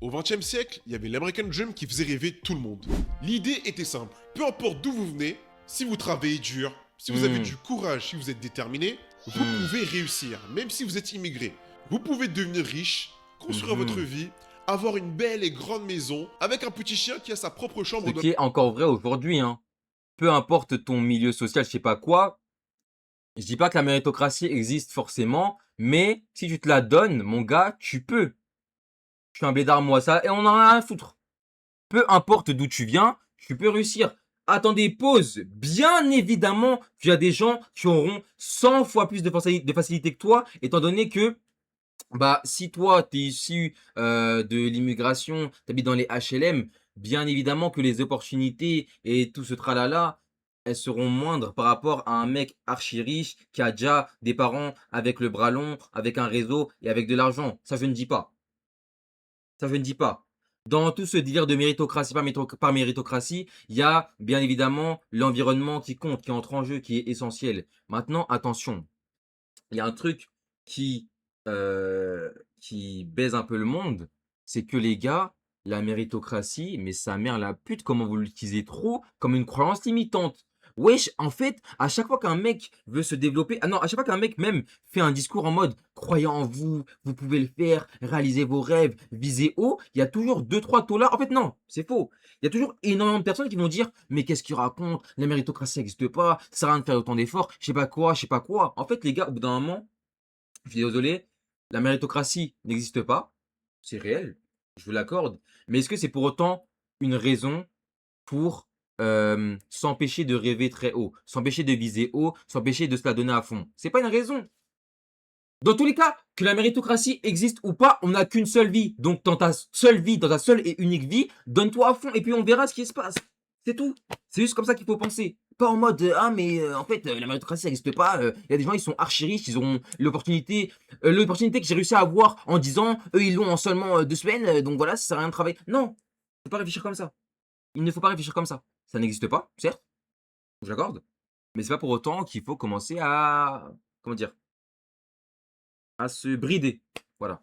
Au XXe siècle, il y avait l'American Dream qui faisait rêver tout le monde. L'idée était simple. Peu importe d'où vous venez, si vous travaillez dur, si vous avez Hmm, du courage, si vous êtes déterminé, vous hmm, pouvez réussir, même si vous êtes immigré. Vous pouvez devenir riche, construire votre mhm. vie, avoir une belle et grande maison, avec un petit chien qui a sa propre Ce chambre dans... qui est encore vrai aujourd'hui, hein. Peu importe ton milieu social, je sais pas quoi, je dis pas que la méritocratie existe forcément, mais si tu te la donnes, mon gars, tu peux. Je suis un blédard, moi, ça, et on en a rien à foutre. Peu importe d'où tu viens, tu peux réussir. Attendez, pause. Bien évidemment qu'il y a des gens qui auront 100 fois plus de facilité que toi, étant donné que, bah, si toi, tu es issu de l'immigration, tu habites dans les HLM, bien évidemment que les opportunités et tout ce tralala, elles seront moindres par rapport à un mec archi riche qui a déjà des parents avec le bras long, avec un réseau et avec de l'argent. Ça, je ne dis pas. Ça, je ne dis pas. Dans tout ce délire de méritocratie par méritocratie, il y a bien évidemment l'environnement qui compte, qui entre en jeu, qui est essentiel. Maintenant, attention, il y a un truc qui, qui baise un peu le monde, c'est que les gars, la méritocratie, mais sa mère la pute, comment vous l'utilisez trop comme une croyance limitante. Wesh, en fait, à chaque fois qu'un mec veut se développer, ah non, à chaque fois qu'un mec même fait un discours en mode croyez en vous, vous pouvez le faire, réalisez vos rêves, visez haut, il y a toujours deux, trois taulards. En fait, non, c'est faux. Il y a toujours énormément de personnes qui vont dire mais qu'est-ce qu'il raconte? La méritocratie n'existe pas, ça sert à rien de faire autant d'efforts, je sais pas quoi, je sais pas quoi. En fait, les gars, au bout d'un moment, je suis désolé, la méritocratie n'existe pas, c'est réel, je vous l'accorde, mais est-ce que c'est pour autant une raison pour, s'empêcher de rêver très haut, s'empêcher de viser haut, s'empêcher de se la donner à fond? C'est pas une raison. Dans tous les cas, que la méritocratie existe ou pas, on n'a qu'une seule vie. Donc dans ta seule vie, dans ta seule et unique vie, donne-toi à fond et puis on verra ce qui se passe. C'est tout. C'est juste comme ça qu'il faut penser. Pas en mode ah mais en fait la méritocratie ça n'existe pas. Il y a des gens ils sont archi riches, ils auront l'opportunité que j'ai réussi à avoir en 10 ans, eux ils l'ont en seulement 2 semaines. Donc voilà, ça sert à rien de travailler. Non, faut pas réfléchir comme ça. Il ne faut pas réfléchir comme ça. Ça n'existe pas, certes, j'accorde, mais c'est pas pour autant qu'il faut commencer à comment dire, à se brider. Voilà.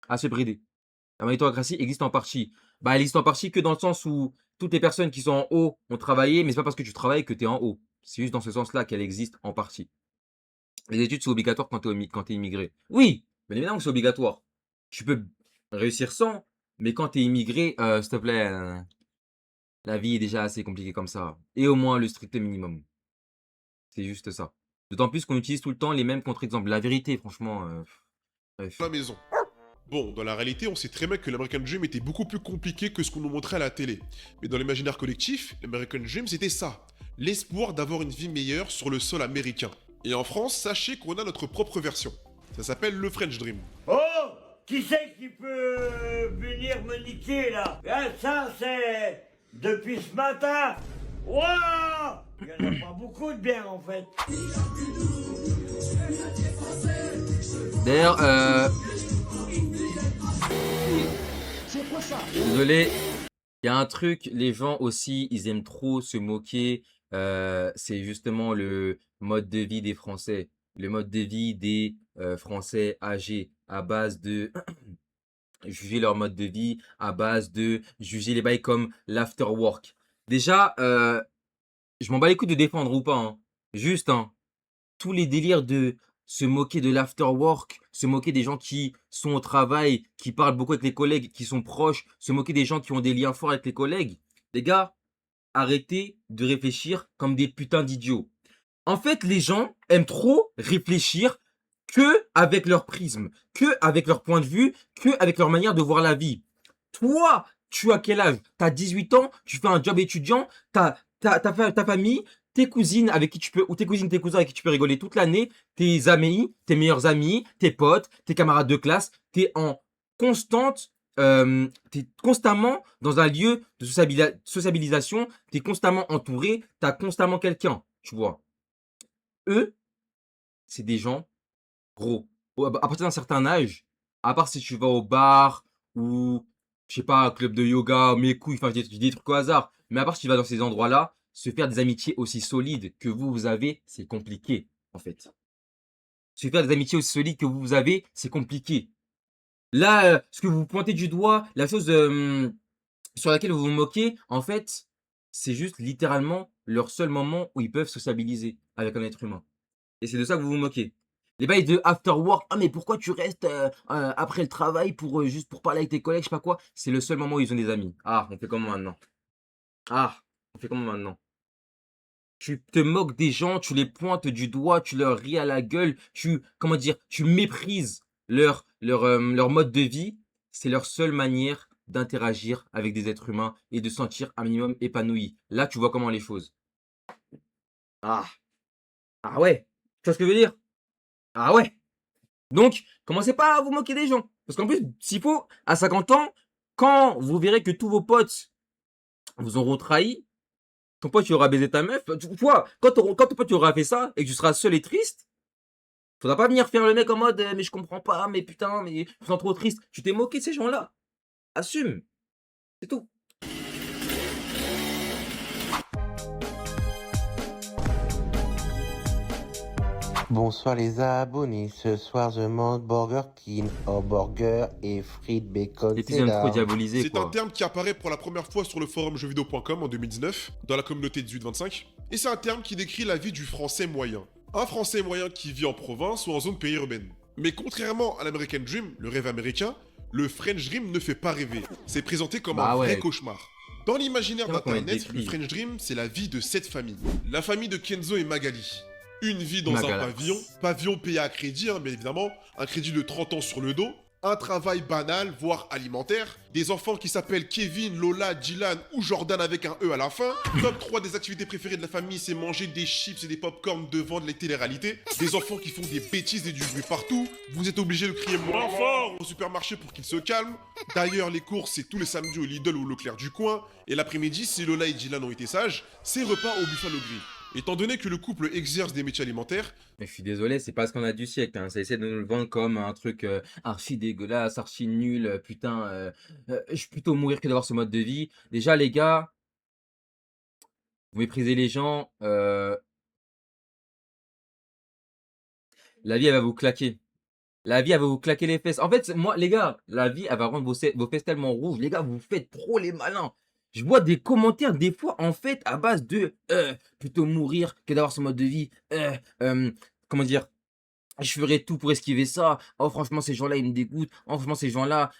À se brider. La méritocratie existe en partie. Bah, elle existe en partie que dans le sens où toutes les personnes qui sont en haut ont travaillé, mais c'est pas parce que tu travailles que tu es en haut. C'est juste dans ce sens-là qu'elle existe en partie. Les études sont obligatoires quand tu es immigré. Oui, bien évidemment que c'est obligatoire. Tu peux réussir sans, mais quand tu es immigré, s'il te plaît, la vie est déjà assez compliquée comme ça. Et au moins le strict minimum. C'est juste ça. D'autant plus qu'on utilise tout le temps les mêmes contre-exemples. La vérité, franchement, bref. la maison. Bon, dans la réalité, on sait très bien que l'American Dream était beaucoup plus compliqué que ce qu'on nous montrait à la télé. Mais dans l'imaginaire collectif, l'American Dream c'était ça. L'espoir d'avoir une vie meilleure sur le sol américain. Et en France, sachez qu'on a notre propre version. Ça s'appelle le French Dream. Oh, qui c'est qui peut venir me niquer là? Ah, ça c'est depuis ce matin. Waouh! Il y en a pas beaucoup de bien en fait. D'ailleurs, désolé, il y a un truc, les gens aussi, ils aiment trop se moquer. C'est justement le mode de vie des Français. Le mode de vie des Français âgés à base de juger leur mode de vie, à base de juger les bails comme l'afterwork. Déjà, je m'en bats les couilles de défendre ou pas, hein. Juste, hein, tous les délires de se moquer de l'afterwork, se moquer des gens qui sont au travail, qui parlent beaucoup avec les collègues, qui sont proches, se moquer des gens qui ont des liens forts avec les collègues. Les gars, arrêtez de réfléchir comme des putains d'idiots. En fait, les gens aiment trop réfléchir que avec leur prisme, que avec leur point de vue, que avec leur manière de voir la vie. Toi, tu as quel âge? T'as 18 ans, tu fais un job étudiant, ta famille, tes cousines avec qui tu peux, ou tes cousines, tes cousins avec qui tu peux rigoler toute l'année, tes amis, tes meilleurs amis, tes potes, tes camarades de classe, t'es en constante, t'es constamment dans un lieu de sociabilisation, t'es constamment entouré, t'as constamment quelqu'un, tu vois. Eux, c'est des gens gros. À partir d'un certain âge, à part si tu vas au bar ou, je sais pas, un club de yoga, mes couilles, enfin, je dis des trucs au hasard. Mais à part si tu vas dans ces endroits-là, se faire des amitiés aussi solides que vous avez, c'est compliqué, en fait. Se faire des amitiés aussi solides que vous avez, c'est compliqué. Là, ce que vous pointez du doigt, la chose sur laquelle vous vous moquez, en fait, c'est juste littéralement leur seul moment où ils peuvent sociabiliser avec un être humain. Et c'est de ça que vous vous moquez. Les bails de after work, ah mais pourquoi tu restes après le travail pour juste pour parler avec tes collègues, je sais pas quoi. C'est le seul moment où ils ont des amis. Ah, on fait comment maintenant? Ah, on fait comment maintenant? Tu te moques des gens, tu les pointes du doigt, tu leur ris à la gueule, comment dire, tu méprises leur mode de vie. C'est leur seule manière d'interagir avec des êtres humains et de se sentir un minimum épanoui. Là, tu vois comment les choses. Ah, ah ouais, tu vois ce que je veux dire? Ah ouais. Donc, commencez pas à vous moquer des gens. Parce qu'en plus, s'il faut, à 50 ans, quand vous verrez que tous vos potes vous auront trahi, ton pote il aura baisé ta meuf, tu vois, quand ton pote il aura fait ça et que tu seras seul et triste, faudra pas venir faire le mec en mode mais je comprends pas, mais putain, mais je me sens trop triste. Tu t'es moqué de ces gens-là. Assume, c'est tout. Bonsoir les abonnés, ce soir je mange Burger King, hamburger et frites bacon L'épisode trop cheddar. diabolisé C'est un quoi. terme qui apparaît pour la première fois sur le forum jeuxvideo.com en 2019, dans la communauté 18-25, et c'est un terme qui décrit la vie du français moyen. Un français moyen qui vit en province ou en zone périurbaine. Mais contrairement à l'American Dream, le rêve américain, le French Dream ne fait pas rêver. C'est présenté comme Bah un vrai ouais. cauchemar. Dans l'imaginaire Tiens, comment il d'internet, le décrit. French Dream, c'est la vie de 7 familles. La famille de Kenzo et Magali. Une vie dans un Magalax. pavillon payé à crédit, hein, bien évidemment, un crédit de 30 ans sur le dos, un travail banal, voire alimentaire, des enfants qui s'appellent Kevin, Lola, Dylan ou Jordan avec un E à la fin. Top 3 des activités préférées de la famille, c'est manger des chips et des popcorn devant les télé-réalités. Des enfants qui font des bêtises et du bruit partout. Vous êtes obligé de crier moins fort au supermarché pour qu'ils se calment. D'ailleurs, les courses, c'est tous les samedis au Lidl ou au Leclerc du coin. Et l'après-midi, si Lola et Dylan ont été sages, c'est repas au Buffalo Grill. Étant donné que le couple exerce des métiers alimentaires, Mais je suis désolé, c'est pas ce qu'on a du siècle. Hein. Ça essaie de nous le vendre comme un truc archi dégueulasse, archi nul. Putain, je suis plutôt mourir que d'avoir ce mode de vie. Déjà, les gars, vous méprisez les gens. La vie, elle va vous claquer. La vie, elle va vous claquer les fesses. En fait, moi, les gars, la vie, elle va rendre vos fesses tellement rouges. Les gars, vous faites trop les malins. Je vois des commentaires, des fois, en fait, à base de plutôt mourir que d'avoir ce mode de vie. Comment dire? Je ferais tout pour esquiver ça. Oh, franchement, ces gens-là, ils me dégoûtent. Oh, franchement, ces gens-là,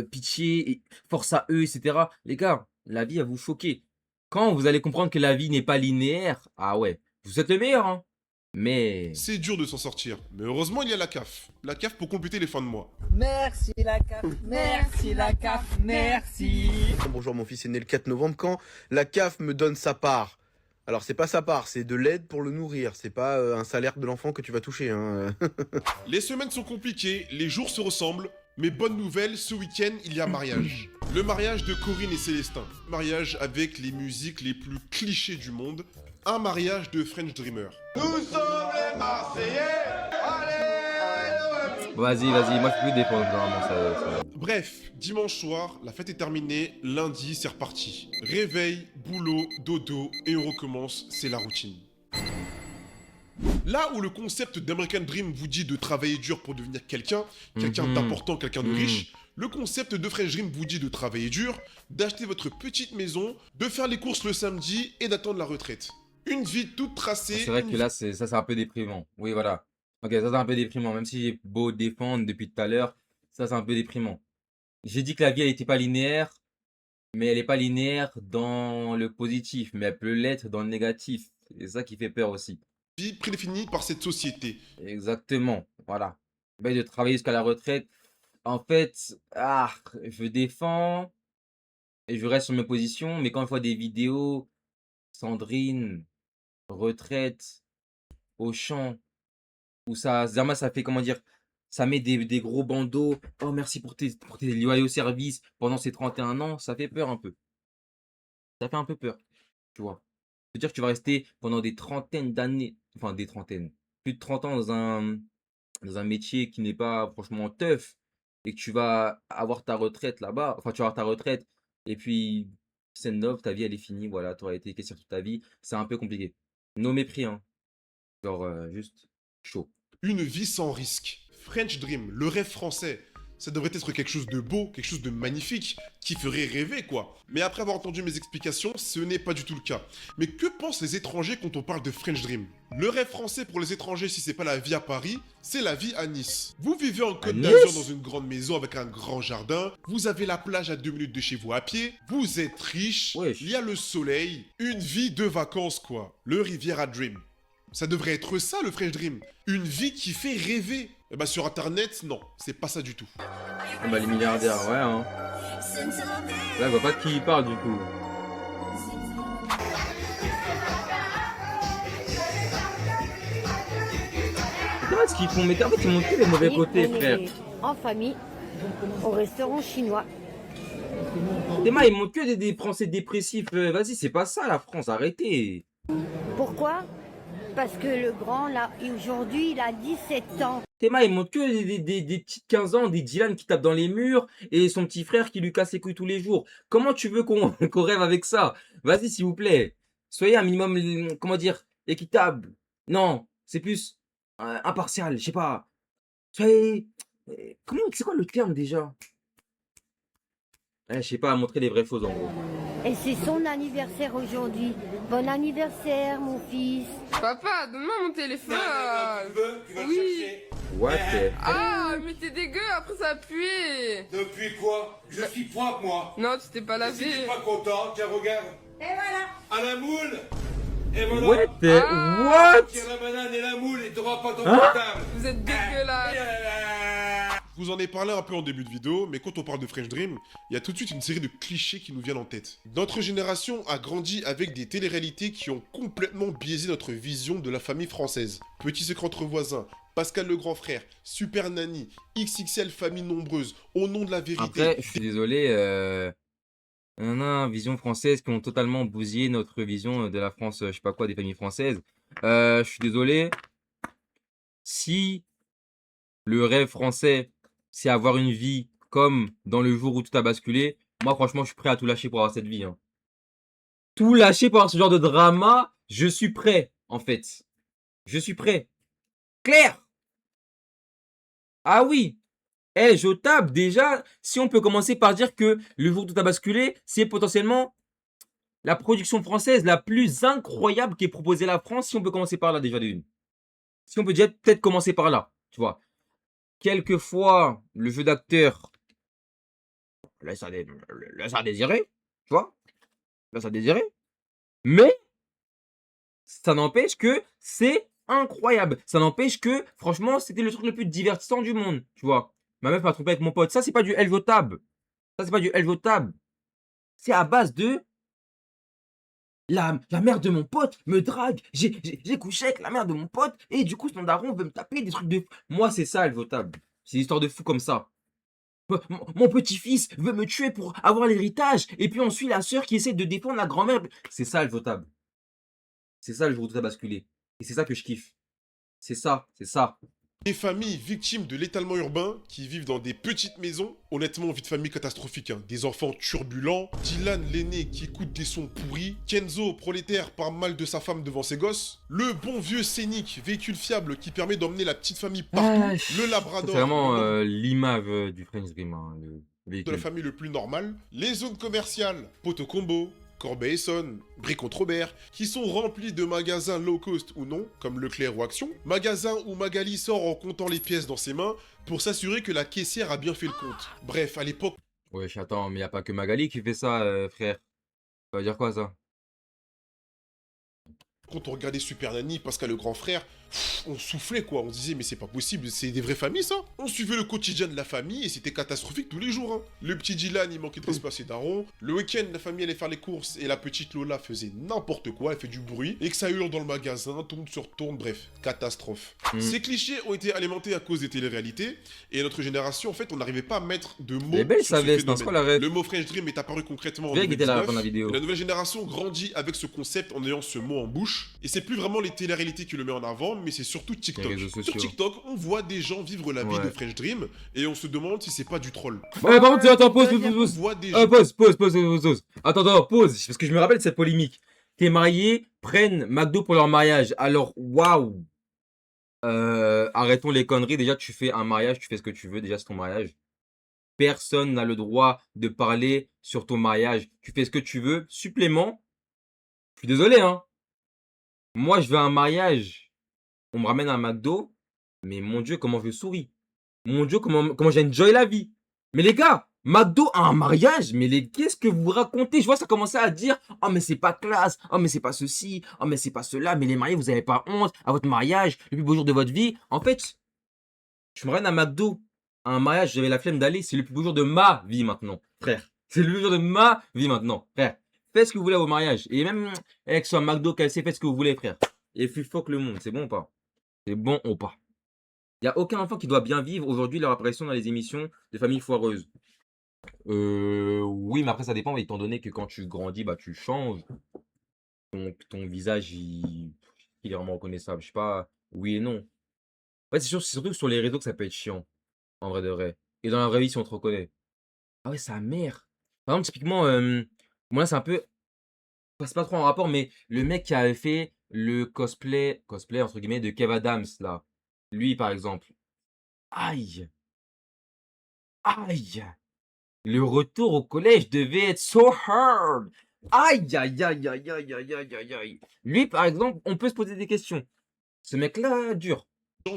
pitié, force à eux, etc. Les gars, la vie va vous choquer. Quand vous allez comprendre que la vie n'est pas linéaire, ah ouais, vous êtes le meilleur, hein. Mais c'est dur de s'en sortir. Mais heureusement, il y a la CAF. La CAF pour compléter les fins de mois. Merci la CAF, merci la CAF, merci. Bonjour, mon fils est né le 4 novembre quand la CAF me donne sa part. Alors c'est pas sa part, c'est de l'aide pour le nourrir, c'est pas un salaire de l'enfant que tu vas toucher. Hein. Les semaines sont compliquées, les jours se ressemblent, mais bonne nouvelle, ce week-end, il y a mariage. Le mariage de Corinne et Célestin. Mariage avec les musiques les plus clichés du monde. Un mariage de French Dreamer. vas-y, moi je peux plus défendre vraiment ça. Bref, dimanche soir, la fête est terminée, lundi c'est reparti. Réveil, boulot, dodo, et on recommence, c'est la routine. Là où le concept d'American Dream vous dit de travailler dur pour devenir quelqu'un d'important, quelqu'un de riche, le concept de French Dream vous dit de travailler dur, d'acheter votre petite maison, de faire les courses le samedi et d'attendre la retraite. Une vie toute tracée. C'est vrai que là, ça c'est un peu déprimant. Oui, voilà. Ok, ça c'est un peu déprimant. Même si j'ai beau défendre depuis tout à l'heure, ça c'est un peu déprimant. J'ai dit que la vie, elle n'était pas linéaire, mais elle n'est pas linéaire dans le positif, mais elle peut l'être dans le négatif. C'est ça qui fait peur aussi. Vie prédéfinie par cette société. Exactement, voilà. Ben, de travailler jusqu'à la retraite. En fait, je défends et je reste sur mes positions, mais quand je vois des vidéos, Sandrine, retraite, Auchan, où ça fait, comment dire, ça met des gros bandeaux. Oh, merci pour tes loyaux services pendant ces 31 ans. Ça fait peur un peu. Ça fait un peu peur, tu vois. C'est-à-dire que tu vas rester pendant des trentaines d'années, enfin des trentaines, plus de 30 ans dans un métier qui n'est pas franchement teuf et que tu vas avoir ta retraite là-bas. Enfin, tu vas avoir ta retraite et puis, scène love, ta vie elle est finie. Voilà, tu auras été caissière toute ta vie. C'est un peu compliqué. No mépris, hein. Genre, juste chaud. Une vie sans risque. French Dream, le rêve français. Ça devrait être quelque chose de beau, quelque chose de magnifique, qui ferait rêver, quoi. Mais après avoir entendu mes explications, ce n'est pas du tout le cas. Mais que pensent les étrangers quand on parle de French Dream? Le rêve français pour les étrangers, si c'est pas la vie à Paris, c'est la vie à Nice. Vous vivez en Côte Nice? d'Azur dans une grande maison avec un grand jardin, vous avez la plage à 2 minutes de chez vous à pied, vous êtes riche, Wesh. il y a le soleil, une vie de vacances, quoi. Le Riviera Dream. Ça devrait être ça, le French Dream. Une vie qui fait rêver. Eh ben, sur Internet, non, c'est pas ça du tout. Ah bah les milliardaires, ouais hein. Là, je vois pas de qui il parle du coup. Regarde ce qu'ils font, mais en fait ils montrent que les mauvais côtés, On est frère. en famille, au restaurant chinois. Théma, ils montrent que des Français dépressifs. Vas-y, c'est pas ça la France, arrêtez. Pourquoi? Parce que le grand, là, aujourd'hui, il a 17 ans. Théma, ils montrent que des petites 15 ans, des Dylan qui tapent dans les murs et son petit frère qui lui casse les couilles tous les jours. Comment tu veux qu'on qu'on rêve avec ça? Vas-y, s'il vous plaît. Soyez un minimum, comment dire, équitable. Non, c'est plus impartial, je sais pas. Soyez. Comment, c'est quoi le terme déjà? Je sais pas, montrer les vraies choses en gros. Et c'est son anniversaire aujourd'hui. Bon anniversaire, mon fils. Papa, donne-moi mon téléphone. Tu vas Oui. le chercher. What the- Ah, mais t'es dégueu, après ça a pué. Depuis quoi? Je suis propre, moi. Non, tu t'es pas Si lavé. t'es pas content, tiens, regarde. Et voilà. À la moule. Et voilà. What the- Ah. What? Tiens la banane et la moule et t'auras pas ton Hein? portable. Vous êtes dégueulasse. Je vous en ai parlé un peu en début de vidéo, mais quand on parle de French Dream, il y a tout de suite une série de clichés qui nous viennent en tête. Notre génération a grandi avec des téléréalités qui ont complètement biaisé notre vision de la famille française. Petit secret entre voisins, Pascal le grand frère, Super Nanny, XXL famille nombreuse, au nom de la vérité. Après, je suis désolé, vision française qui ont totalement bousillé notre vision de la France, je sais pas quoi, des familles françaises. Je suis désolé. Si le rêve français, c'est avoir une vie comme dans le jour où tout a basculé, moi franchement, je suis prêt à tout lâcher pour avoir cette vie, hein. Tout lâcher pour avoir ce genre de drama, je suis prêt, en fait. Je suis prêt. Claire! Ah oui! Je tape déjà, si on peut commencer par dire que le jour où tout a basculé, c'est potentiellement la production française la plus incroyable qui est proposée à la France, si on peut commencer par là déjà d'une. Si on peut déjà peut-être commencer par là, tu vois. Quelquefois, le jeu d'acteur laisse à désirer, tu vois. Laisse à désirer. Mais, ça n'empêche que c'est incroyable. Ça n'empêche que, franchement, c'était le truc le plus divertissant du monde, tu vois. Ma meuf m'a trompé avec mon pote. Ça, c'est pas du Elvotable. Ça, c'est pas du Elvotable. C'est à base de la mère de mon pote me drague. J'ai couché avec la mère de mon pote et du coup, son daron veut me taper des trucs de. Moi, c'est ça, Elvotable. C'est une histoire de fou comme ça. Mon petit-fils veut me tuer pour avoir l'héritage et puis on suit la sœur qui essaie de défendre la grand-mère. C'est ça, Elvotable. C'est ça le jour où tout a basculé. Et c'est ça que je kiffe. C'est ça, c'est ça. Des familles victimes de l'étalement urbain qui vivent dans des petites maisons. Honnêtement, vie de famille catastrophique, hein. Des enfants turbulents. Dylan, l'aîné, qui écoute des sons pourris. Kenzo, prolétaire, parle mal de sa femme devant ses gosses. Le bon vieux Scénic, véhicule fiable qui permet d'emmener la petite famille partout. Le Labrador. C'est vraiment l'image du French Dream, hein, le de la véhicule. famille le plus normal. Les zones commerciales, Poto Combo, Corbeil-Essonne, Brie-contre-Robert, qui sont remplis de magasins low cost ou non, comme Leclerc ou Action. Magasins où Magali sort en comptant les pièces dans ses mains pour s'assurer que la caissière a bien fait le compte. Bref, à l'époque, Wesh, attends, mais y a pas que Magali qui fait ça, frère. Ça veut dire quoi, ça? quand on regardait Super Nanny, Pascal le grand frère, on soufflait quoi, on se disait mais c'est pas possible, c'est des vraies familles ça. On suivait le quotidien de la famille et c'était catastrophique tous les jours. Hein. Le petit Dylan il manquait de respect à ses darons, le week-end la famille allait faire les courses et la petite Lola faisait n'importe quoi, elle fait du bruit, et que ça hurle dans le magasin, tourne sur tourne, bref, catastrophe. Ces clichés ont été alimentés à cause des téléréalités et notre génération en fait on n'arrivait pas à mettre de mots Les belles sur ce savaient, c'est quoi phénomène. la ref? Le mot French Dream est apparu concrètement en Viens qui était là 2019. pendant la vidéo. Et la nouvelle génération grandit avec ce concept en ayant ce mot en bouche. Et c'est plus vraiment les téléréalités qui le met en avant, mais c'est surtout TikTok. Les réseaux Sur sociaux. TikTok, on voit des gens vivre la vie Ouais. de French Dream et on se demande si c'est pas du troll. Par contre, attends, pause. On voit des gens... Pause. Attends, pause. Parce que je me rappelle de cette polémique. Tes mariés prennent McDo pour leur mariage. Alors, waouh. Arrêtons les conneries. Déjà, tu fais un mariage, tu fais ce que tu veux. Déjà, c'est ton mariage. Personne n'a le droit de parler sur ton mariage. Tu fais ce que tu veux. Supplément, je suis désolé, hein. Moi, je vais à un mariage, on me ramène à un McDo, mais mon Dieu, comment je souris. Mon Dieu, comment j'enjoy la vie. Mais les gars, McDo à un mariage, mais qu'est-ce que vous racontez? Je vois ça commencer à dire, oh mais c'est pas classe, oh mais c'est pas ceci, oh mais c'est pas cela, mais les mariés, vous avez pas honte à votre mariage, le plus beau jour de votre vie. En fait, je me ramène à McDo, à un mariage, j'avais la flemme d'aller, c'est le plus beau jour de ma vie maintenant, frère. C'est le plus beau jour de ma vie maintenant, frère. Faites ce que vous voulez à vos mariages. Et même, que ce soit McDo, KFC, faites ce que vous voulez, frère. Et plus fuck le monde, c'est bon ou pas? C'est bon ou pas? Il n'y a aucun enfant qui doit bien vivre aujourd'hui leur apparition dans les émissions de famille foireuse. Oui, mais après, ça dépend, étant donné que quand tu grandis, bah, tu changes. Ton visage, il est vraiment reconnaissable. Je sais pas, oui et non. Ouais, c'est surtout sur les réseaux que ça peut être chiant, en vrai de vrai. Et dans la vraie vie, si on te reconnaît. Ah ouais, sa mère. Par exemple, typiquement, moi, là, c'est un peu, c'est pas trop en rapport, mais le mec qui avait fait le cosplay, entre guillemets, de Kev Adams, là. Lui, par exemple. Aïe, aïe. Le retour au collège devait être so hard. Aïe, aïe, aïe, aïe, aïe, aïe, aïe, aïe, aïe. Lui, par exemple, on peut se poser des questions. Ce mec-là, dur.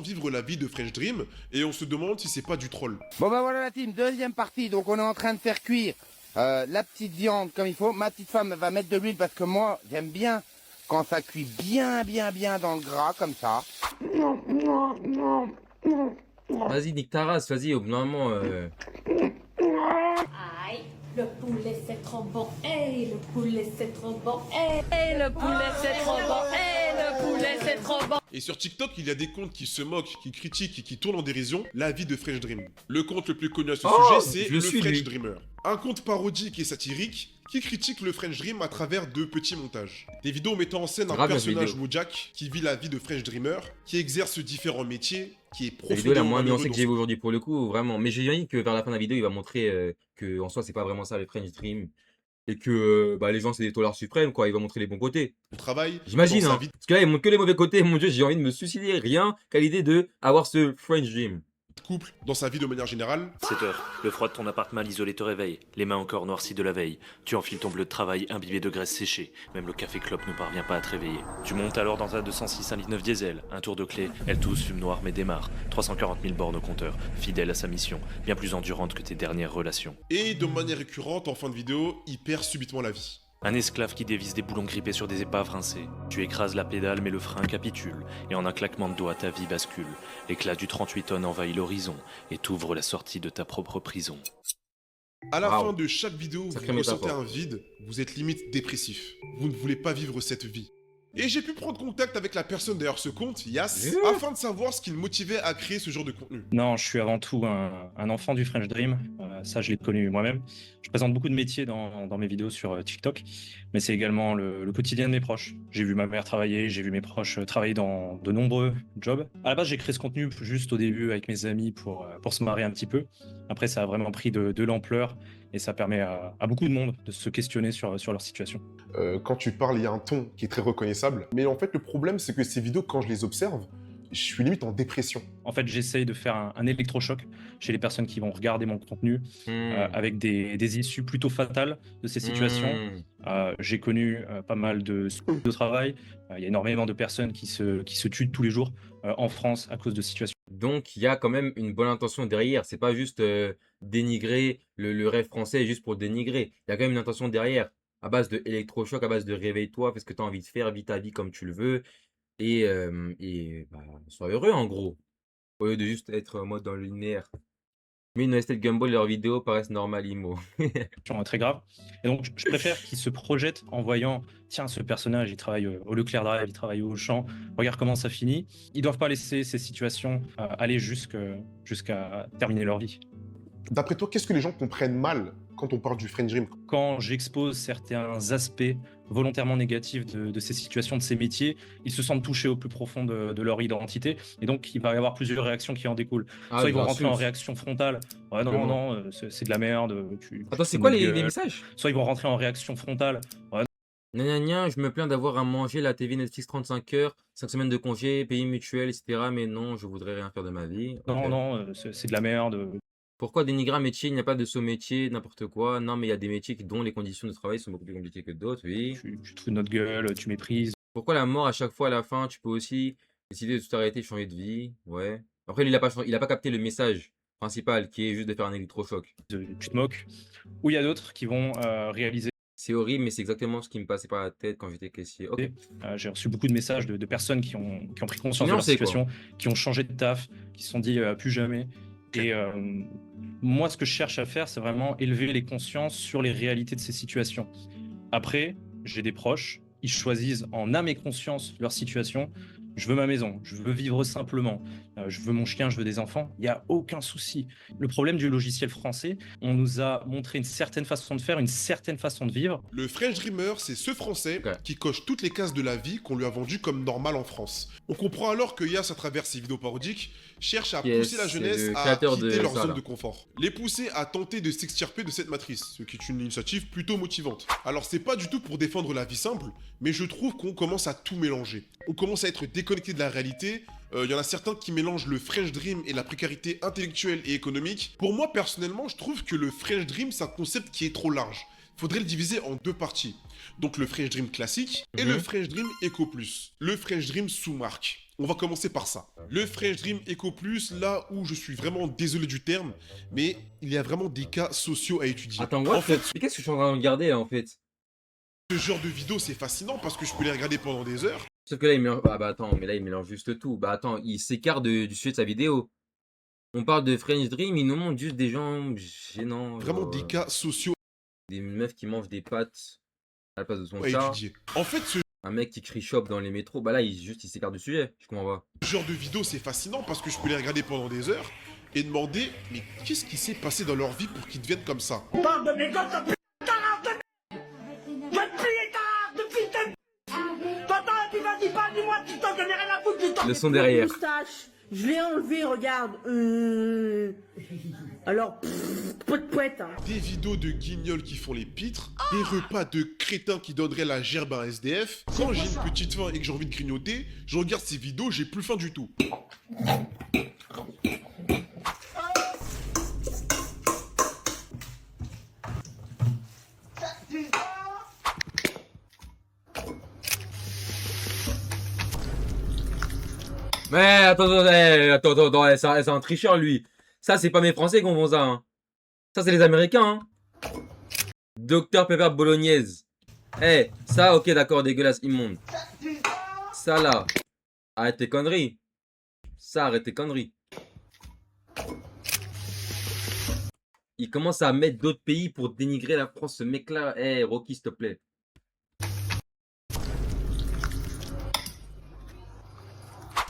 Vivre la vie de French Dream et on se demande si c'est pas du troll. Bon bah voilà la team, deuxième partie, donc on est en train de faire cuire la petite viande comme il faut. Ma petite femme va mettre de l'huile parce que moi j'aime bien quand ça cuit bien dans le gras comme ça. Vas-y, nique ta race, vas-y, au bout d'un moment. Aïe, le poulet c'est trop bon, hey, le poulet c'est trop bon, hey, le poulet c'est trop bon, hey, le poulet c'est trop bon. Et sur TikTok, il y a des comptes qui se moquent, qui critiquent et qui tournent en dérision la vie de French Dream. Le compte le plus connu à ce Oh, sujet, c'est je le suis, French lui. Dreamer. Un compte parodique et satirique qui critique le French Dream à travers de petits montages. Des vidéos mettant en scène un Grave la personnage vidéo. Wojak qui vit la vie de French Dreamer, qui exerce différents métiers, qui est La vidéo la profondément moins malheureux nuancée que dans j'ai son vue aujourd'hui pour le coup, vraiment. Mais j'imagine que vers la fin de la vidéo, il va montrer que en soi, c'est pas vraiment ça le French Dream. Et que bah, les gens, c'est des taulards suprêmes, quoi. Il va montrer les bons côtés. travail, J'imagine, dans sa hein. vie Parce que là, il montre que les mauvais côtés. Mon Dieu, j'ai envie de me suicider. Rien qu'à l'idée de avoir ce French Dream. de couple, dans sa vie de manière générale. 7 heures. Le froid de ton appart mal isolé te réveille. Les mains encore noircies de la veille. Tu enfiles ton bleu de travail imbibé de graisse séchée. Même le café clope ne parvient pas à te réveiller. Tu montes alors dans un 206 1,9 litre diesel. Un tour de clé. Elle tousse, fume noir mais démarre. 340 000 bornes au compteur. Fidèle à sa mission. Bien plus endurante que tes dernières relations. Et de manière récurrente, en fin de vidéo, il perd subitement la vie. Un esclave qui dévisse des boulons grippés sur des épaves rincées. Tu écrases la pédale mais le frein capitule. Et en un claquement de doigts, ta vie bascule. L'éclat du 38 tonnes envahit l'horizon. Et t'ouvre la sortie de ta propre prison. À la Waouh. fin de chaque vidéo, Sacrée vous ressentez métaphore. un vide, vous êtes limite dépressif. Vous ne voulez pas vivre cette vie. Et j'ai pu prendre contact avec la personne derrière ce compte, Yas, afin de savoir ce qui le motivait à créer ce genre de contenu. Non, je suis avant tout un enfant du French Dream. Ça, je l'ai connu moi-même. Je présente beaucoup de métiers dans mes vidéos sur TikTok, mais c'est également le quotidien de mes proches. J'ai vu ma mère travailler, j'ai vu mes proches travailler dans de nombreux jobs. À la base, j'ai créé ce contenu juste au début avec mes amis pour se marrer un petit peu. Après, ça a vraiment pris de l'ampleur et ça permet à beaucoup de monde de se questionner sur leur situation. Quand tu parles, il y a un ton qui est très reconnaissable. Mais en fait, le problème, c'est que ces vidéos, quand je les observe, je suis limite en dépression. En fait, j'essaye de faire un électrochoc chez les personnes qui vont regarder mon contenu avec des issues plutôt fatales de ces situations. J'ai connu pas mal de travail. Il y a énormément de personnes qui se tuent tous les jours en France à cause de situations. Donc, il y a quand même une bonne intention derrière. C'est pas juste dénigrer le rêve français juste pour dénigrer. Il y a quand même une intention derrière. À base de électrochoc, à base de réveille-toi, fais ce que tu as envie de faire, vis ta vie comme tu le veux. Et bah, sois heureux en gros. Au lieu de juste être en mode dans le linéaire. Mais Nostel Gumball, leurs vidéos paraissent normalimo. Très grave. Et donc, je préfère qu'ils se projettent en voyant, tiens, ce personnage, il travaille au Leclerc Drive, il travaille au Auchan, regarde comment ça finit. Ils doivent pas laisser ces situations aller jusqu'à terminer leur vie. D'après toi, qu'est-ce que les gens comprennent mal quand on parle du French Dream? Quand j'expose certains aspects volontairement négatifs de ces situations, de ces métiers, ils se sentent touchés au plus profond de leur identité. Et donc, il va y avoir plusieurs réactions qui en découlent. Soit ils vont rentrer en réaction frontale. Ouais, non, c'est de la merde. Attends, c'est quoi les messages? Soit ils vont rentrer en réaction frontale. Ouais. Gna, je me plains d'avoir à manger la TV Netflix 35 heures, 5 semaines de congé, pays mutuel, etc. Mais non, je voudrais rien faire de ma vie. Non, Ok. non, c'est de la merde. Pourquoi dénigrer un métier? Il n'y a pas de saut-métier, n'importe quoi. Non, mais il y a des métiers dont les conditions de travail sont beaucoup plus compliquées que d'autres, oui. Tu te fous de notre gueule, tu méprises. Pourquoi la mort à chaque fois à la fin? Tu peux aussi décider de tout arrêter, de changer de vie. Ouais. Après, lui, il a pas capté le message principal qui est juste de faire un électrochoc. Tu te moques. Ou il y a d'autres qui vont réaliser. C'est horrible, mais c'est exactement ce qui me passait par la tête quand j'étais caissier. Ok. J'ai reçu beaucoup de messages de personnes qui ont pris conscience de leur Nuancé, quoi. situation, qui ont changé de taf, qui se sont dit plus jamais. Et moi, ce que je cherche à faire, c'est vraiment élever les consciences sur les réalités de ces situations. Après, j'ai des proches, ils choisissent en âme et conscience leur situation. Je veux ma maison, je veux vivre simplement, je veux mon chien, je veux des enfants, il n'y a aucun souci. Le problème du logiciel français, on nous a montré une certaine façon de faire, une certaine façon de vivre. Le French Dreamer, c'est ce Français qui coche toutes les cases de la vie qu'on lui a vendues comme normales en France. On comprend alors que Yas, à travers ses vidéos parodiques, cherche à pousser la jeunesse à quitter leur zone de confort. Les pousser à tenter de s'extirper de cette matrice, ce qui est une initiative plutôt motivante. Alors c'est pas du tout pour défendre la vie simple, mais je trouve qu'on commence à tout mélanger. On commence à être déconnecté de la réalité. Il y en a certains qui mélangent le French Dream et la précarité intellectuelle et économique. Pour moi, personnellement, je trouve que le French Dream, c'est un concept qui est trop large. Faudrait le diviser en deux parties. Donc le French Dream classique et le French Dream Eco Plus. Le French Dream sous marque. On va commencer par ça. Le French Dream Eco Plus, là où je suis vraiment désolé du terme, mais il y a vraiment des cas sociaux à étudier. Attends, what? En fait, Mais qu'est-ce que je suis en train de regarder là en fait? ce genre de vidéo, c'est fascinant parce que je peux les regarder pendant des heures. Sauf que là, il mélange. Ah bah attends, mais là, il mélange juste tout. Bah attends, il s'écarte du sujet de sa vidéo. On parle de French Dream, il nous montre juste des gens gênants. Vraiment genre, des cas sociaux des meufs qui mangent des pâtes à la place de son à chat. étudier. En fait, ce Un mec qui crie shop dans les métros. Bah là, il s'écarte du sujet. Je comprends pas. genre de vidéo, c'est fascinant parce que je peux les regarder pendant des heures et demander, mais qu'est-ce qui s'est passé dans leur vie pour qu'ils deviennent comme ça? Parle de mes gosses, putain de depuis tes... T'entends, puis vas-y, pas dis-moi, tu t'en connais rien à foutre, tu t'en... Le son derrière. Moustache, je l'ai enlevé, regarde. Alors, poète. Hein. Des vidéos de guignols qui font les pitres, des repas de crétins qui donneraient la gerbe à un SDF. Quand j'ai une petite faim et que j'ai envie de grignoter, je regarde ces vidéos, j'ai plus faim du tout. Mais attends, c'est un tricheur lui. Ça, c'est pas mes Français qui font ça. Hein. Ça, c'est les Américains. Hein. Docteur Pepper Bolognaise. Eh, ça, ok, d'accord, dégueulasse, immonde. Ça là, arrête tes conneries. Ça, arrête tes conneries. Il commence à mettre d'autres pays pour dénigrer la France, ce mec-là. Eh, Rocky, s'il te plaît.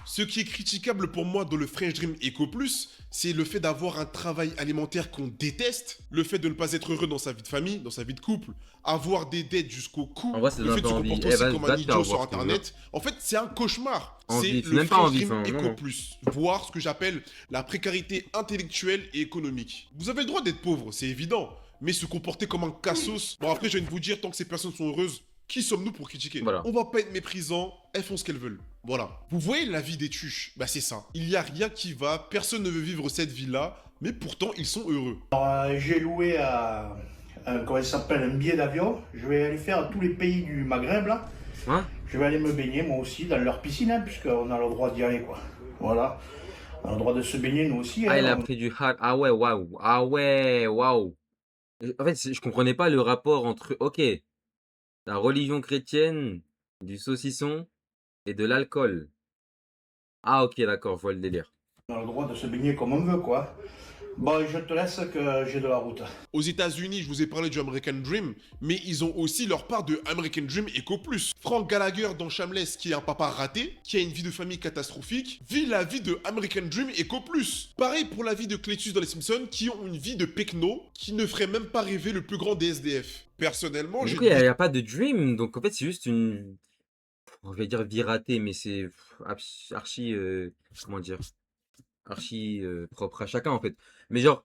Ce qui est critiquable pour moi dans le French Dream Eco Plus, c'est le fait d'avoir un travail alimentaire qu'on déteste, le fait de ne pas être heureux dans sa vie de famille, dans sa vie de couple, avoir des dettes jusqu'au cou, En vrai, ça le donne fait de se pas envie. comporter Eh, aussi va- comme va un te idiot faire sur voir, internet. En fait, c'est un cauchemar. Envie, C'est c'est le même pas French envie, Dream enfin, Eco non. Plus, voire ce que j'appelle la précarité intellectuelle et économique. Vous avez le droit d'être pauvre, c'est évident, mais se comporter comme un cassos. Bon, après, je viens de vous dire, tant que ces personnes sont heureuses, qui sommes-nous pour critiquer? Voilà. On va pas être méprisant, elles font ce qu'elles veulent. Voilà. Vous voyez la vie des tuches? Bah c'est ça. Il y a rien qui va, personne ne veut vivre cette vie-là, mais pourtant ils sont heureux. J'ai loué comment ça s'appelle, un billet d'avion. Je vais aller faire tous les pays du Maghreb là. Hein? Je vais aller me baigner moi aussi dans leur piscine, hein, puisqu'on a le droit d'y aller quoi. Voilà. On a le droit de se baigner nous aussi. Ah, hein. il a pris du hack. Ah ouais, waouh. Ah ouais, waouh. En fait, je comprenais pas le rapport entre, ok, la religion chrétienne, du saucisson et de l'alcool. Ah ok, d'accord, je vois le délire. On a le droit de se baigner comme on veut quoi. Bon, je te laisse que j'ai de la route. Aux États-Unis, je vous ai parlé du American Dream, mais ils ont aussi leur part de American Dream Eco Plus. Frank Gallagher dans Shameless, qui est un papa raté, qui a une vie de famille catastrophique, vit la vie de American Dream Eco Plus. Pareil pour la vie de Cletus dans les Simpsons, qui ont une vie de pecno, qui ne ferait même pas rêver le plus grand des SDF. Personnellement, Du j'ai coup, il n'y a pas de dream, donc en fait, c'est juste une. Je vais dire vie ratée, mais c'est archi. Comment dire? Archi propre à chacun en fait. Mais genre.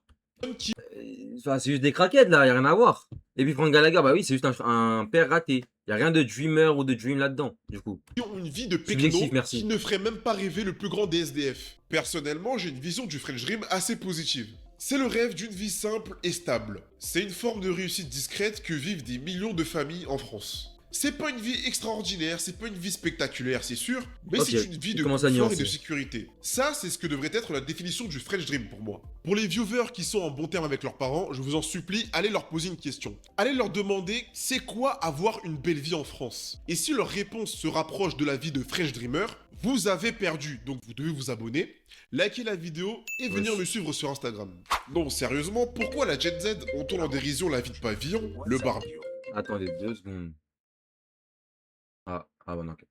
Enfin, c'est juste des craquettes là, il n'y a rien à voir. Et puis Frank Gallagher, bah oui, c'est juste un père raté. Il n'y a rien de dreamer ou de dream là-dedans, du coup. qui ont une vie de Subjectif, pecno, merci. qui ne ferait même pas rêver le plus grand des SDF. Personnellement, j'ai une vision du French Dream assez positive. C'est le rêve d'une vie simple et stable. C'est une forme de réussite discrète que vivent des millions de familles en France. C'est pas une vie extraordinaire, c'est pas une vie spectaculaire, c'est sûr, mais Ok, c'est une vie il de commence à confort et nuancer. de sécurité. Ça, c'est ce que devrait être la définition du French Dream pour moi. Pour les viewers qui sont en bon terme avec leurs parents, je vous en supplie, allez leur poser une question. Allez leur demander c'est quoi avoir une belle vie en France. Et si leur réponse se rapproche de la vie de French Dreamer, vous avez perdu. Donc vous devez vous abonner, liker la vidéo et venir me suivre sur Instagram. Non, sérieusement, pourquoi la Gen Z on tourne en dérision la vie de pavillon, le barbu? Attendez 2 secondes. Ah bon, ok.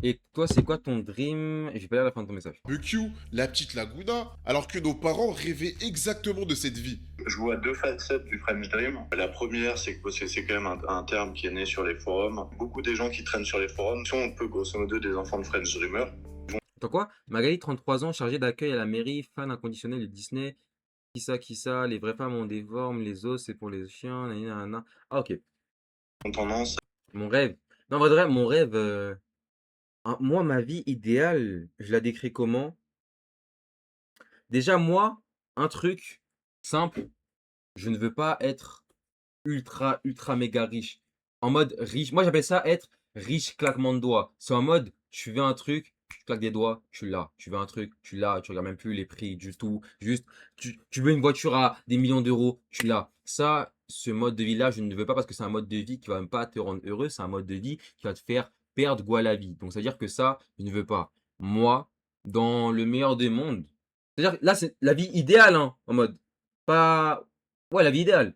Et toi, c'est quoi ton dream? J'ai pas lire la fin de ton message. BQ, la petite Laguna, alors que nos parents rêvaient exactement de cette vie. Je vois deux facettes du French Dream. La première, c'est que c'est quand même un terme qui est né sur les forums. Beaucoup des gens qui traînent sur les forums sont un peu grosso modo des enfants de French Dreamer. Attends quoi? Magali, 33 ans, chargée d'accueil à la mairie, fan inconditionnel de Disney. Qui ça? Les vraies femmes on dévorme, les os c'est pour les chiens, nanana. Ah ok. Ont tendance. Mon rêve. Non, en vrai, de vrai, mon rêve. Moi, ma vie idéale, je la décris comment? Déjà, moi, un truc simple, je ne veux pas être ultra méga riche. En mode riche, moi j'appelle ça être riche claquement de doigts. C'est en mode, tu veux un truc, tu claques des doigts, tu l'as. Tu veux un truc, tu l'as. Tu regardes même plus les prix du tout. Juste, tu veux une voiture à des millions d'euros, tu l'as. Ça, ce mode de vie-là, je ne veux pas parce que c'est un mode de vie qui va même pas te rendre heureux. C'est un mode de vie qui va te faire perdre goût à la vie. Donc, ça veut dire que ça, je ne veux pas. Moi, dans le meilleur des mondes, c'est-à-dire, là, c'est la vie idéale, hein, en mode, pas, ouais, la vie idéale.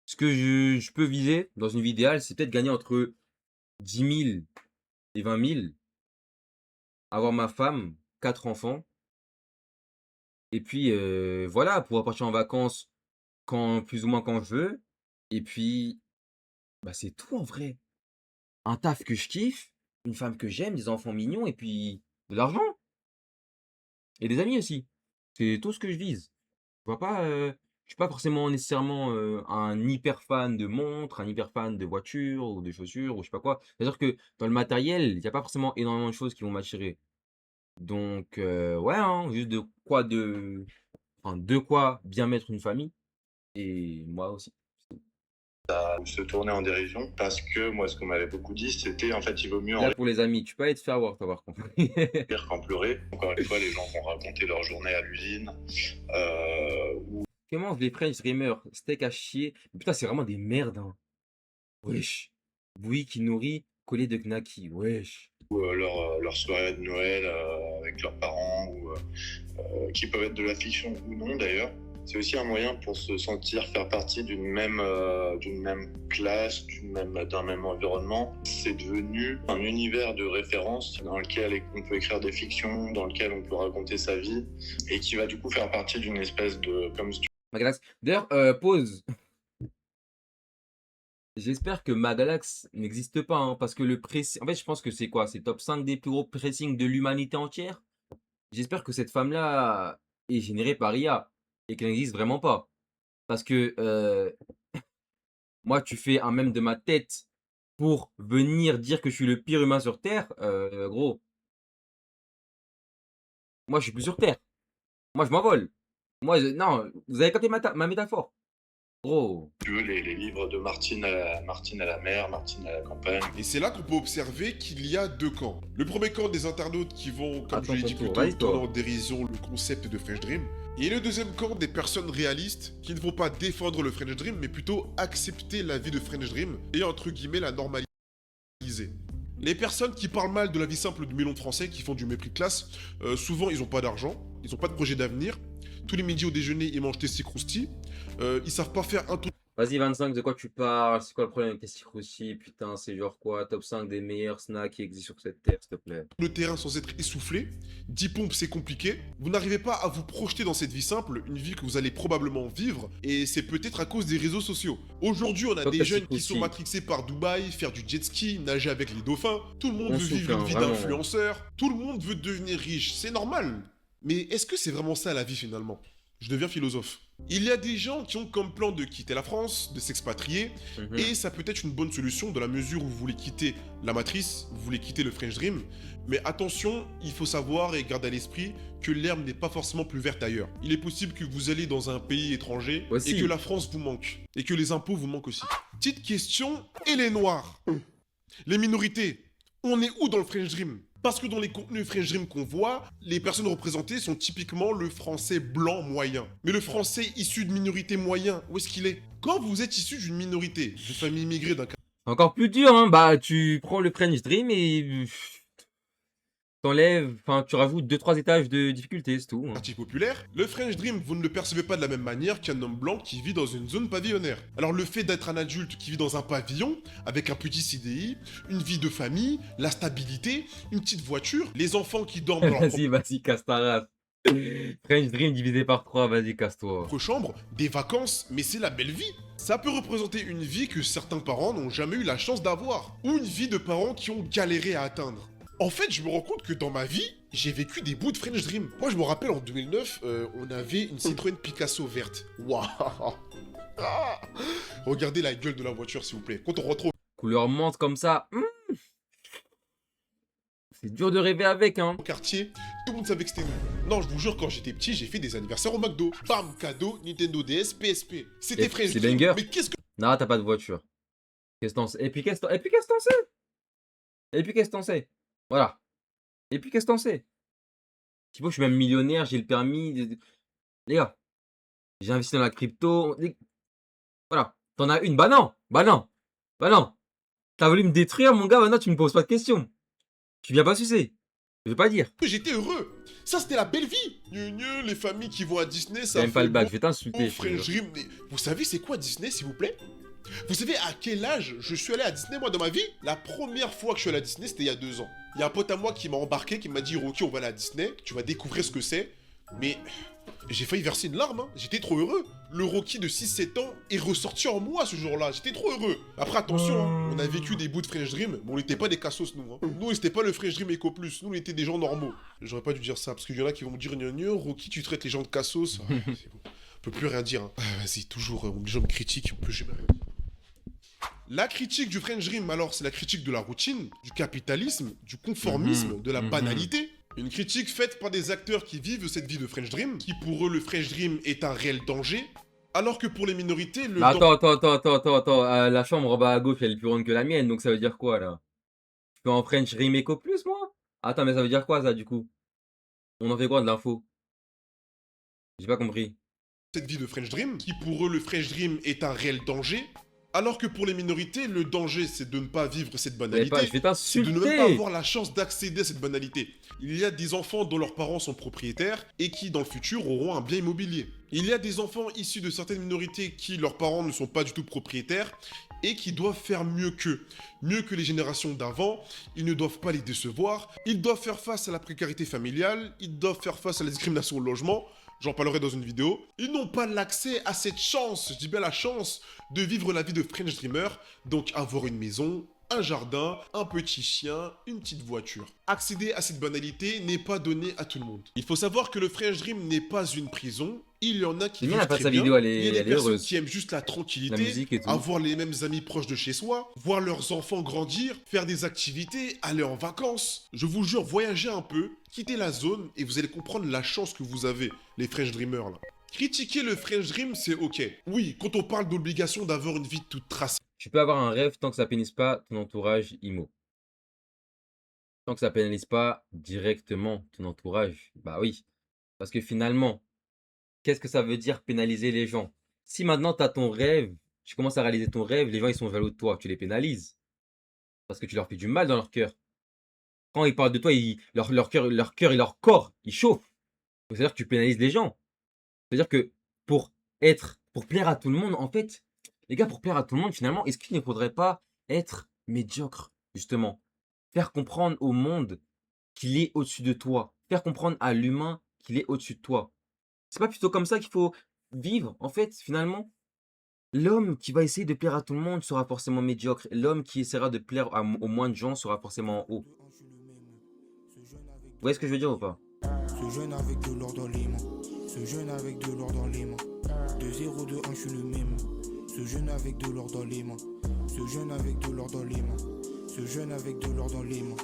Ce que je peux viser dans une vie idéale, c'est peut-être gagner entre 10 000 et 20 000, avoir ma femme, 4 enfants, et puis voilà, pouvoir partir en vacances plus ou moins quand je veux, et puis bah, c'est tout en vrai. Un taf que je kiffe, une femme que j'aime, des enfants mignons, et puis de l'argent. Et des amis aussi. C'est tout ce que je vise. Je vois pas, je suis pas forcément nécessairement un hyper fan de montres, un hyper fan de voitures ou de chaussures ou je sais pas quoi. C'est-à-dire que dans le matériel, il n'y a pas forcément énormément de choses qui vont m'attirer. Donc, ouais, hein, juste de quoi bien mettre une famille. Et moi aussi. Se tourner en dérision parce que moi, ce qu'on m'avait beaucoup dit, c'était en fait, il vaut mieux en Là, pour les amis, tu peux pas être faire avoir, t'avoir compris. rire qu'en pleurer. Encore une fois, les gens vont raconter leur journée à l'usine. Comment les French Dreamer, steak à chier. Mais putain, c'est vraiment des merdes, hein. Wesh. Bouillie qui nourrit, collier de Knacky. Wesh. Ou leur soirée de Noël avec leurs parents, ou qui peuvent être de la fiction ou non d'ailleurs. C'est aussi un moyen pour se sentir faire partie d'une même classe, d'un même environnement. C'est devenu un univers de référence dans lequel on peut écrire des fictions, dans lequel on peut raconter sa vie, et qui va du coup faire partie d'une espèce de... Magalax. D'ailleurs, pause. J'espère que Magalax n'existe pas, hein, parce que le pressing... En fait, je pense que c'est quoi? C'est top 5 des plus gros pressings de l'humanité entière. J'espère que cette femme-là est générée par IA et qu'elle n'existe vraiment pas. Parce que moi, tu fais un mème de ma tête pour venir dire que je suis le pire humain sur Terre. Gros. Moi, je suis plus sur Terre. Moi, je m'envole. Moi, non, vous avez capté ma métaphore. Gros. Tu veux les livres de Martine à la mer, Martine à la campagne. Et c'est là qu'on peut observer qu'il y a deux camps. Le premier camp des internautes qui vont, comme je l'ai dit plus tôt, tourner en dérision le concept de French Dream. Et le deuxième camp des personnes réalistes qui ne vont pas défendre le French Dream, mais plutôt accepter la vie de French Dream et entre guillemets la normaliser. Les personnes qui parlent mal de la vie simple de millions de Français, qui font du mépris de classe, souvent ils n'ont pas d'argent, ils n'ont pas de projet d'avenir. Tous les midis au déjeuner, ils mangent Tessie Crousti. Ils savent pas faire un tour. Vas-y, 25, de quoi tu parles? C'est quoi le problème avec Tessie Crousti? Putain, c'est genre quoi? Top 5 des meilleurs snacks qui existent sur cette terre, s'il te plaît. Le terrain sans être essoufflé. 10 pompes, c'est compliqué. Vous n'arrivez pas à vous projeter dans cette vie simple, une vie que vous allez probablement vivre, et c'est peut-être à cause des réseaux sociaux. Aujourd'hui, on a des jeunes qui sont matrixés par Dubaï, faire du jet ski, nager avec les dauphins. Tout le monde veut vivre une vie d'influenceur. Tout le monde veut devenir riche. C'est normal. Mais est-ce que c'est vraiment ça la vie finalement? Je deviens philosophe. Il y a des gens qui ont comme plan de quitter la France, de s'expatrier, et ça peut être une bonne solution dans la mesure où vous voulez quitter la matrice, vous voulez quitter le French Dream. Mais attention, il faut savoir et garder à l'esprit que l'herbe n'est pas forcément plus verte ailleurs. Il est possible que vous allez dans un pays étranger et que la France vous manque, et que les impôts vous manquent aussi. Petite question, et les Noirs? Les minorités, on est où dans le French Dream? Parce que dans les contenus French Dream qu'on voit, les personnes représentées sont typiquement le français blanc moyen. Mais le français issu de minorité moyen, où est-ce qu'il est? Quand vous êtes issu d'une minorité, d'une famille immigrée d'un... Encore plus dur, hein. Bah, tu prends le French Dream et t'enlèves, enfin, tu rajoutes 2-3 étages de difficulté, c'est tout. Quartier populaire, le French Dream, vous ne le percevez pas de la même manière qu'un homme blanc qui vit dans une zone pavillonnaire. Alors le fait d'être un adulte qui vit dans un pavillon, avec un petit CDI, une vie de famille, la stabilité, une petite voiture, les enfants qui dorment dans leur Vas-y, casse ta race. French Dream divisé par 3, vas-y, casse-toi. propre chambre, des vacances, mais c'est la belle vie. Ça peut représenter une vie que certains parents n'ont jamais eu la chance d'avoir, ou une vie de parents qui ont galéré à atteindre. En fait, je me rends compte que dans ma vie, j'ai vécu des bouts de French Dream. Moi, je me rappelle, en 2009, on avait une Citroën Picasso verte. Waouh. Ah. Regardez la gueule de la voiture, s'il vous plaît. Quand on retrouve... Couleur menthe comme ça. C'est dur de rêver avec, hein. Au quartier, tout le monde savait que c'était nous. Non, je vous jure, quand j'étais petit, j'ai fait des anniversaires au McDo. Bam, cadeau, Nintendo DS, PSP. C'était French C'est Dream. banger. Mais qu'est-ce que... Non, t'as pas de voiture. Qu'est-ce que t'en sais? Et puis qu'est-ce que t'en sais? Et puis qu'est-ce que t'en sais? Voilà. Et puis qu'est-ce que t'en sais? Thibaut, je suis même millionnaire, j'ai le permis. Les gars, j'ai investi dans la crypto. Voilà. T'en as une? Bah non. Bah non. Bah non. T'as voulu me détruire, mon gars, maintenant tu me poses pas de questions. Tu viens pas sucer. Je veux pas dire. J'étais heureux. Ça, c'était la belle vie. Les familles qui vont à Disney, ça J'aime pas fait le bac, bon. je vais t'insulter. French Dream, mais vous savez c'est quoi Disney, s'il vous plaît? Vous savez à quel âge je suis allé à Disney, moi, dans ma vie? La première fois que je suis allé à Disney, c'était il y a 2 ans. Il y a un pote à moi qui m'a embarqué, qui m'a dit « Rocky, on va aller à Disney, tu vas découvrir ce que c'est. » Mais j'ai failli verser une larme, hein. J'étais trop heureux. Le Rocky de 6-7 ans est ressorti en moi ce jour-là. J'étais trop heureux. Après, attention, hein, on a vécu des bouts de French Dream, mais on n'était pas des cassos, nous. Hein. Nous, c'était pas le French Dream Eco Plus. Nous, on était des gens normaux. J'aurais pas dû dire ça, parce qu'il y en a qui vont me dire « Rocky, tu traites les gens de cassos. » C'est bon. On peut plus rien dire. Hein. Vas-y, toujours, les gens me critiquent, on peut jamais rien dire. La critique du French Dream, alors, c'est la critique de la routine, du capitalisme, du conformisme, de la banalité. Une critique faite par des acteurs qui vivent cette vie de French Dream, qui pour eux, le French Dream est un réel danger, alors que pour les minorités, le... Attends. La chambre en bas à gauche, elle est plus ronde que la mienne, donc ça veut dire quoi, là? Je peux en French Dream Eco Plus, moi? Attends, mais ça veut dire quoi, ça, du coup? On en fait quoi de l'info? J'ai pas compris. Cette vie de French Dream, qui pour eux, le French Dream est un réel danger, alors que pour les minorités, le danger, c'est de ne pas vivre cette banalité. Je vais C'est de ne t'insulter. même pas avoir la chance d'accéder à cette banalité. Il y a des enfants dont leurs parents sont propriétaires et qui, dans le futur, auront un bien immobilier. Il y a des enfants issus de certaines minorités qui, leurs parents ne sont pas du tout propriétaires et qui doivent faire mieux qu'eux. Mieux que les générations d'avant. Ils ne doivent pas les décevoir. Ils doivent faire face à la précarité familiale. Ils doivent faire face à la discrimination au logement. J'en parlerai dans une vidéo. Ils n'ont pas l'accès à cette chance, je dis bien la chance, de vivre la vie de French Dreamer, donc avoir une maison, un jardin, un petit chien, une petite voiture. Accéder à cette banalité n'est pas donné à tout le monde. Il faut savoir que le French Dream n'est pas une prison. Il y en a qui C'est bien, vivent elle passe très sa bien. vidéo, elle Il y a des est personnes heureuse. qui aiment juste la La tranquillité, musique et tout. avoir les mêmes amis proches de chez soi, voir leurs enfants grandir, faire des activités, aller en vacances. Je vous jure, voyagez un peu, quittez la zone et vous allez comprendre la chance que vous avez, les French Dreamers là. Critiquer le French Dream, c'est ok. Oui, quand on parle d'obligation d'avoir une vie toute tracée. Tu peux avoir un rêve tant que ça pénalise pas ton entourage IMO. Tant que ça pénalise pas directement ton entourage. Bah oui. Parce que finalement, qu'est-ce que ça veut dire pénaliser les gens? Si maintenant tu as ton rêve, tu commences à réaliser ton rêve, les gens ils sont jaloux de toi, tu les pénalises. Parce que tu leur fais du mal dans leur cœur. Quand ils parlent de toi, leur cœur et leur corps, ils chauffent. Donc, c'est-à-dire que tu pénalises les gens. C'est-à-dire que pour plaire à tout le monde, en fait, les gars, pour plaire à tout le monde, finalement, est-ce qu'il ne faudrait pas être médiocre, justement? Faire comprendre au monde qu'il est au-dessus de toi. Faire comprendre à l'humain qu'il est au-dessus de toi. C'est pas plutôt comme ça qu'il faut vivre, en fait, finalement? L'homme qui va essayer de plaire à tout le monde sera forcément médiocre. L'homme qui essaiera de plaire au moins de gens sera forcément en haut. Vous voyez ce que je veux dire ou pas? Ce jeune avec de l'or dans les mains. Ce jeune avec de l'or dans les mains. De 0, de 1, je suis le même. Ce jeune avec de l'or dans les mains. Ce jeune avec de l'or dans les mains. Ce jeune avec de l'or dans les mains.